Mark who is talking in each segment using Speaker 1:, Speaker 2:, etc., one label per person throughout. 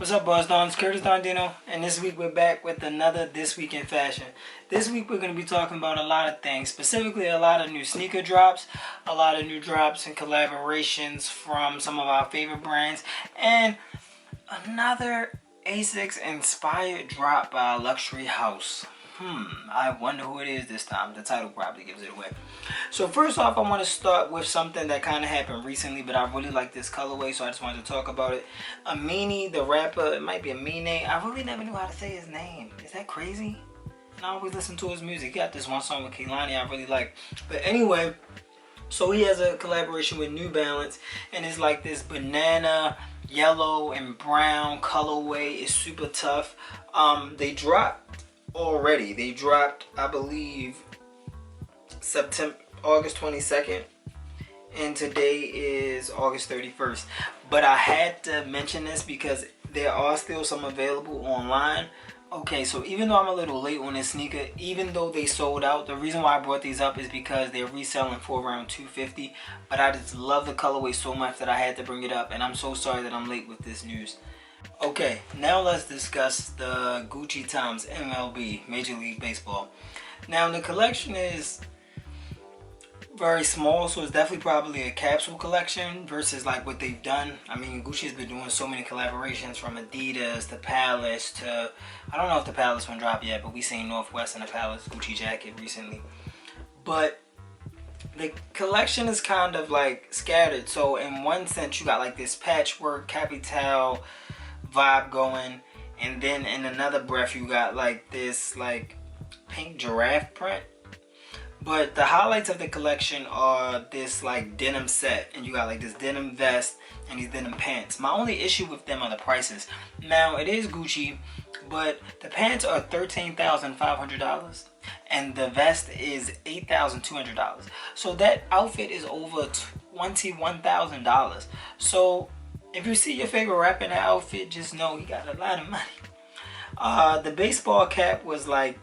Speaker 1: What's up, Buzz Don? It's Curtis Dondino, and this week we're back with another This Week in Fashion. This week we're going to be talking about a lot of things, specifically a lot of new sneaker drops, a lot of new drops and collaborations from some of our favorite brands, and another Asics inspired drop by a luxury house. I wonder who it is this time. The title probably gives it away. So first off, I want to start with something that kind of happened recently, but I really like this colorway, so I just wanted to talk about it. Amine, the rapper, it might be Amine. I really never knew how to say his name. Is that crazy? And I always listen to his music. He got this one song with Kehlani I really like. But anyway, so he has a collaboration with New Balance, and it's like this banana, yellow, and brown colorway. It's super tough. They dropped already. They dropped, I believe, August 22nd, and today is August 31st. But I had to mention this because there are still some available online. Okay, so even though I'm a little late on this sneaker, even though they sold out, the reason why I brought these up is because they're reselling for around $250. But I just love the colorway so much that I had to bring it up, and I'm so sorry that I'm late with this news. Okay, now let's discuss the Gucci Times MLB, Major League Baseball. Now the collection is very small, so it's definitely probably a capsule collection versus like what they've done. I mean, Gucci has been doing so many collaborations from Adidas to Palace to, I don't know if the Palace one dropped yet, but we seen Northwest and the Palace Gucci jacket recently. But the collection is kind of like scattered. So in one sense, you got like this patchwork capital vibe going, and then in another breath you got like this like pink giraffe print. But the highlights of the collection are this like denim set, and you got like this denim vest and these denim pants. My only issue with them are the prices. Now it is Gucci, but the pants are $13,500 and the vest is $8,200. So that outfit is over $21,000. So if you see your favorite rapper in that outfit, just know he got a lot of money. The baseball cap was like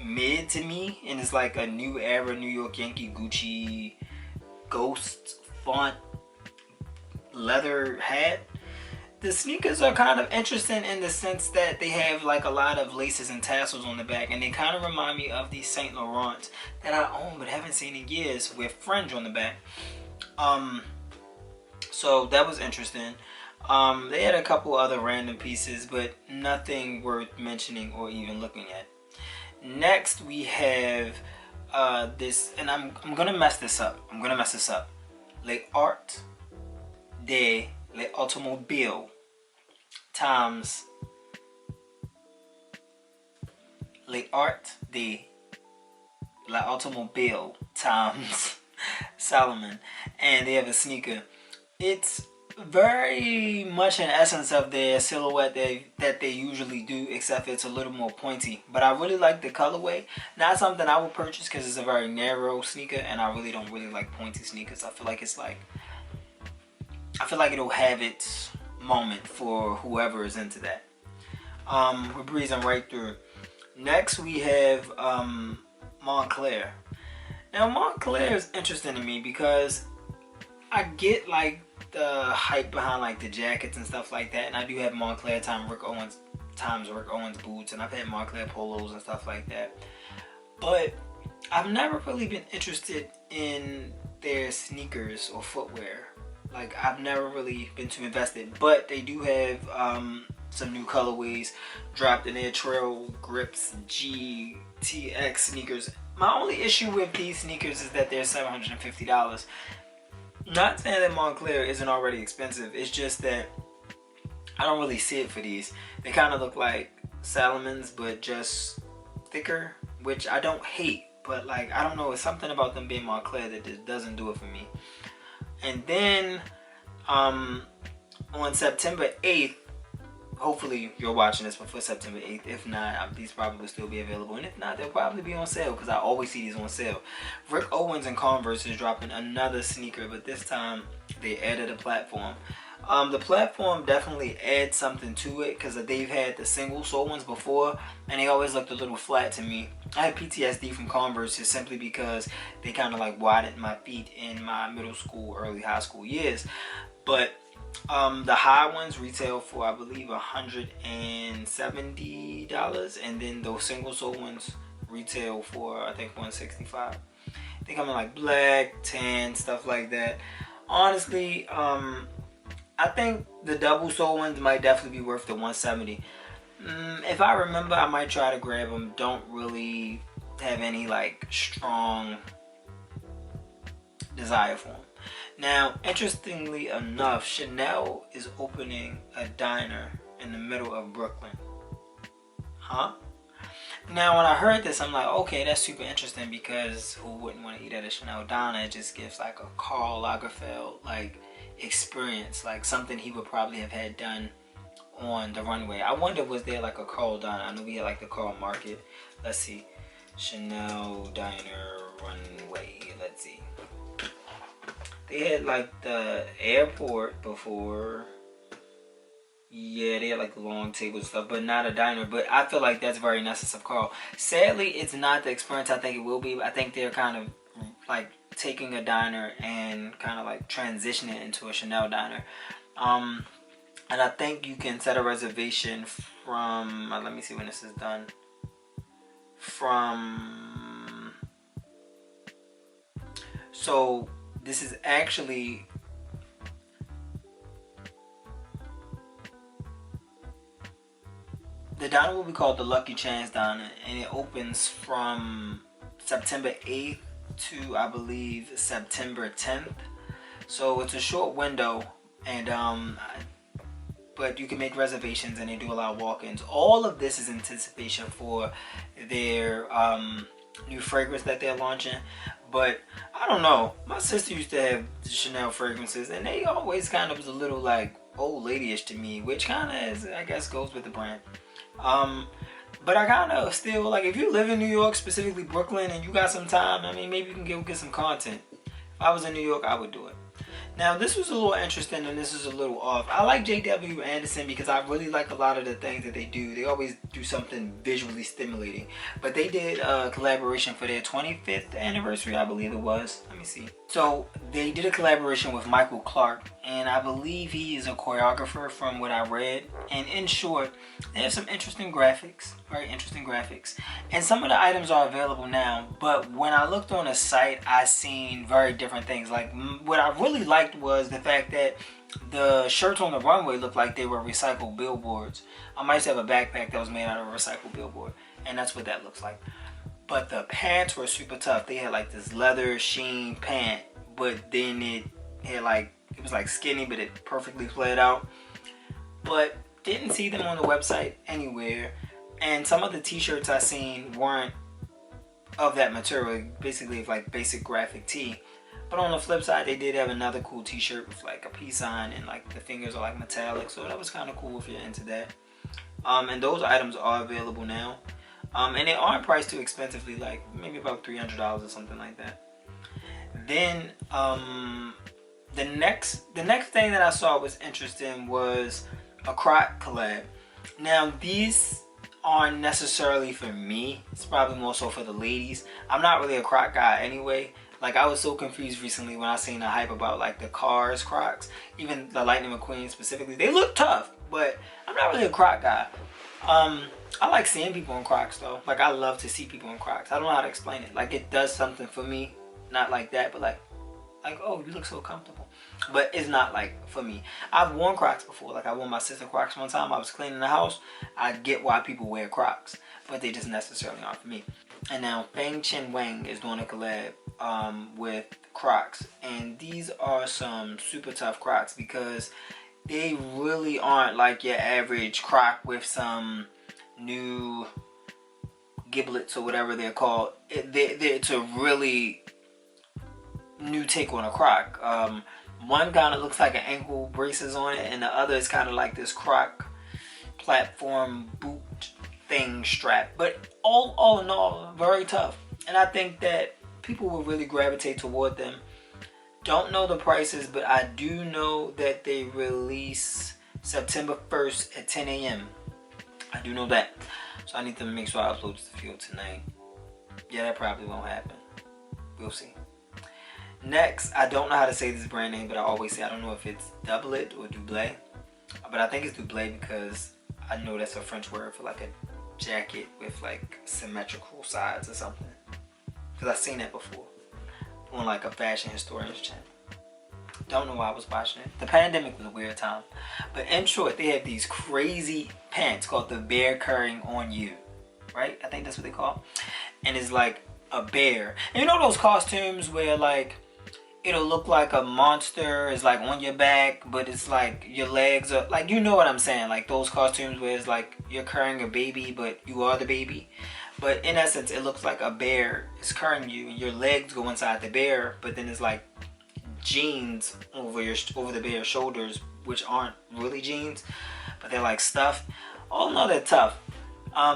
Speaker 1: mid to me, and it's like a new era New York Yankee Gucci ghost font leather hat. The sneakers are kind of interesting in the sense that they have like a lot of laces and tassels on the back, and they kind of remind me of these Saint Laurents that I own but haven't seen in years with fringe on the back. So that was interesting. They had a couple other random pieces, but nothing worth mentioning or even looking at. Next we have this, and I'm gonna mess this up. Les Arts de l'Automobile times Les Arts de l'Automobile times Solomon, and they have a sneaker. It's very much an essence of their silhouette that they usually do, except it's a little more pointy. But I really like the colorway. Not something I would purchase because it's a very narrow sneaker, and I really don't like pointy sneakers. I feel like it'll have its moment for whoever is into that. We're breezing right through. Next we have Montclair. Now Montclair is interesting to me because I get like the hype behind like the jackets and stuff like that, and I do have Montclair times Rick Owens boots, and I've had Montclair polos and stuff like that, but I've never really been interested in their sneakers or footwear. Like I've never really been too invested, but they do have some new colorways dropped in their Trail Grips GTX sneakers. My only issue with these sneakers is that they're $750. Not saying that Montclair isn't already expensive, it's just that I don't really see it for these. They kind of look like Salomons, but just thicker, which I don't hate, but like I don't know, it's something about them being Montclair that just doesn't do it for me. And then on September 8th, hopefully you're watching this before September 8th. If not, these probably will still be available, and if not, they'll probably be on sale because I always see these on sale. Rick Owens and Converse is dropping another sneaker, but this time they added a platform. The platform definitely adds something to it because they've had the single sole ones before, and they always looked a little flat to me. I had PTSD from Converse just simply because they kind of like widened my feet in my middle school, early high school years. But The high ones retail for, I believe, $170, and then those single sole ones retail for, I think, $165. They come in like black, tan, stuff like that. Honestly, I think the double sole ones might definitely be worth the $170. If I remember, I might try to grab them. Don't really have any like strong desire for them. Now, interestingly enough, Chanel is opening a diner in the middle of Brooklyn. Huh? Now, when I heard this, I'm like, okay, that's super interesting, because who wouldn't want to eat at a Chanel diner? It just gives like a Karl Lagerfeld like experience, like something he would probably have had done on the runway. I wonder, was there like a Karl diner? I know we had like the Karl Market. Let's see. Chanel diner runway. Let's see. They had like the airport before. Yeah, they had like long tables and stuff, but not a diner. But I feel like that's very necessary of Karl. Sadly, it's not the experience I think it will be. I think they're kind of like taking a diner and kind of like transitioning it into a Chanel diner. And I think you can set a reservation from, let me see when this is done. So this is actually, the diner will be called the Lucky Chance Diner, and it opens from September 8th to, I believe, September 10th. So it's a short window, and but you can make reservations, and they do allow walk-ins. All of this is anticipation for their new fragrance that they're launching. But I don't know, my sister used to have Chanel fragrances, and they always kind of was a little like old ladyish to me, which kind of is, I guess, goes with the brand. But I kind of still, like, if you live in New York, specifically Brooklyn, and you got some time, I mean, maybe you can get some content. If I was in New York, I would do it. Now, this was a little interesting, and this is a little off. I like J.W. Anderson because I really like a lot of the things that they do. They always do something visually stimulating. But they did a collaboration for their 25th anniversary, I believe it was. Let me see. So, they did a collaboration with Michael Clark, and I believe he is a choreographer from what I read. And in short, they have some interesting graphics, very interesting graphics. And some of the items are available now, but when I looked on the site, I seen very different things. Like, what I really liked was the fact that the shirts on the runway looked like they were recycled billboards. I might have a backpack that was made out of a recycled billboard, and that's what that looks like. But the pants were super tough. They had like this leather sheen pant, but then it had like, it was like skinny, but it perfectly played out. But didn't see them on the website anywhere. And some of the t-shirts I seen weren't of that material, basically like basic graphic tee. But on the flip side, they did have another cool t-shirt with like a peace sign, and like the fingers are like metallic, so that was kind of cool if you're into that. And those items are available now. And they aren't priced too expensively, like maybe about $300 or something like that. Then the next thing that I saw was interesting was a Croc collab. Now these aren't necessarily for me. It's probably more so for the ladies. I'm not really a Croc guy anyway. Like, I was so confused recently when I seen the hype about like the Cars Crocs, even the Lightning McQueen specifically. They look tough, but I'm not really a Croc guy. I like seeing people in Crocs though. Like, I love to see people in Crocs. I don't know how to explain it. Like, it does something for me. Not like that, but like, oh, you look so comfortable. But it's not like for me. I've worn Crocs before. Like, I wore my sister Crocs one time. I was cleaning the house. I get why people wear Crocs, but they just necessarily aren't for me. And now Feng Chen Wang is doing a collab with Crocs, and these are some super tough Crocs because they really aren't like your average Croc with some new giblets or whatever they're called. It's a really new take on a Croc. One kind of looks like an ankle braces on it, and the other is kind of like this Croc platform boot thing strap. But all in all, very tough. And I think that people will really gravitate toward them. Don't know the prices, but I do know that they release September 1st at 10 a.m. I do know that. So I need to make sure I upload this video tonight. Yeah, that probably won't happen. We'll see. Next, I don't know how to say this brand name, but I always say I don't know if it's doublet or double, but I think it's double because I know that's a French word for like a jacket with like symmetrical sides or something. Because I've seen that before on like a fashion historian's channel. Don't know why I was watching it. The pandemic was a weird time. But in short, they have these crazy pants called the bear currying on you. Right? I think that's what they call it. And it's like a bear. And you know those costumes where like it'll look like a monster is like on your back, but it's like your legs are like, you know what I'm saying, like those costumes where it's like you're carrying a baby but you are the baby. But in essence, it looks like a bear is carrying you and your legs go inside the bear, but then it's like jeans over the bear's shoulders, which aren't really jeans, but they're like stuffed. Oh no, they're tough.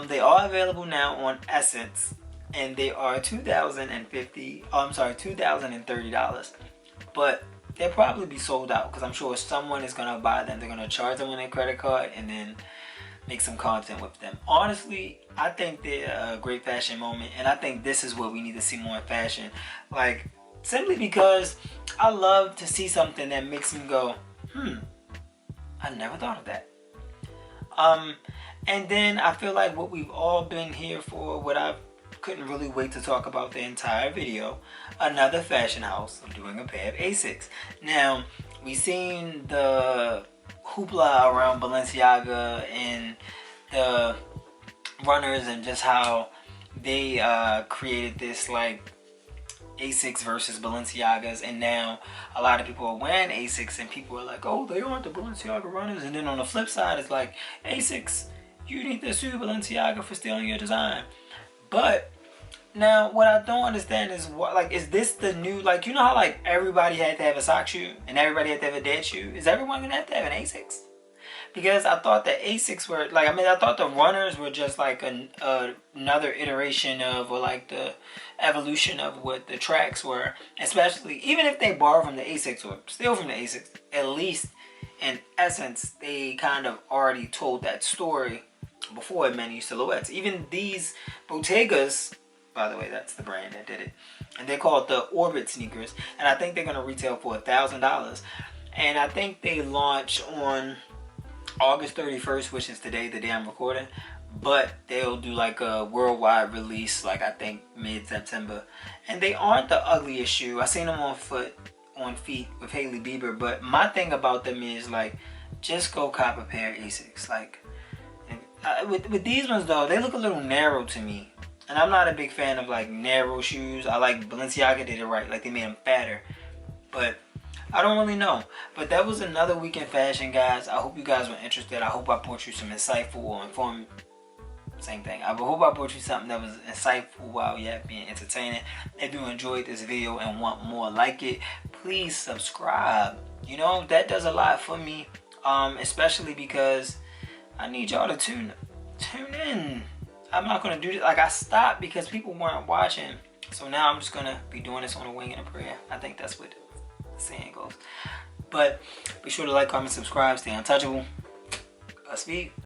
Speaker 1: They are available now on Essence, and they are $2,030. But they'll probably be sold out because I'm sure someone is gonna buy them. They're gonna charge them on their credit card and then make some content with them. Honestly, I think they're a great fashion moment, and I think this is what we need to see more in fashion. Like, simply because I love to see something that makes me go, I never thought of that. And then I feel like what we've all been here for, what I couldn't really wait to talk about the entire video, another fashion house doing a pair of Asics. Now, we've seen the hoopla around Balenciaga and the runners and just how they created this like Asics versus Balenciagas, and now a lot of people are wearing Asics and people are like, oh, they aren't the Balenciaga runners. And then on the flip side, it's like, Asics, you need to sue Balenciaga for stealing your design. But now what I don't understand is what, like, is this the new, like, you know how like everybody had to have a sock shoe and everybody had to have a dead shoe? Is everyone gonna have to have an Asics? Because I thought the Asics were like, I thought the runners were just like another iteration of, or like the evolution of what the tracks were. Especially, even if they borrow from the Asics or steal from the Asics, at least in essence, they kind of already told that story before it many silhouettes. Even these Boteggas, by the way, that's the brand that did it, and they're called the Orbit sneakers, and I think they're gonna retail for $1,000. And I think they launch on August 31st, which is today, the day I'm recording, but they'll do like a worldwide release, like I think mid-September. And they aren't the ugliest shoe. I seen them on feet with Hailey Beiber, but my thing about them is like, just go cop a pair of Asics. Like, with these ones though, they look a little narrow to me, and I'm not a big fan of like narrow shoes. I like Balenciaga did it right, like they made them fatter, but I don't really know. But that was another week in fashion, guys. I hope you guys were interested. I hope I brought you some insightful or informed, same thing. I hope I brought you something that was insightful while yet being entertaining. If you enjoyed this video and want more like it, please subscribe. You know, that does a lot for me, especially because I need y'all to tune in. I'm not going to do this. Like, I stopped because people weren't watching. So now I'm just going to be doing this on a wing and a prayer. I think that's what saying goes. But be sure to like, comment, subscribe, stay untouchable. Speak.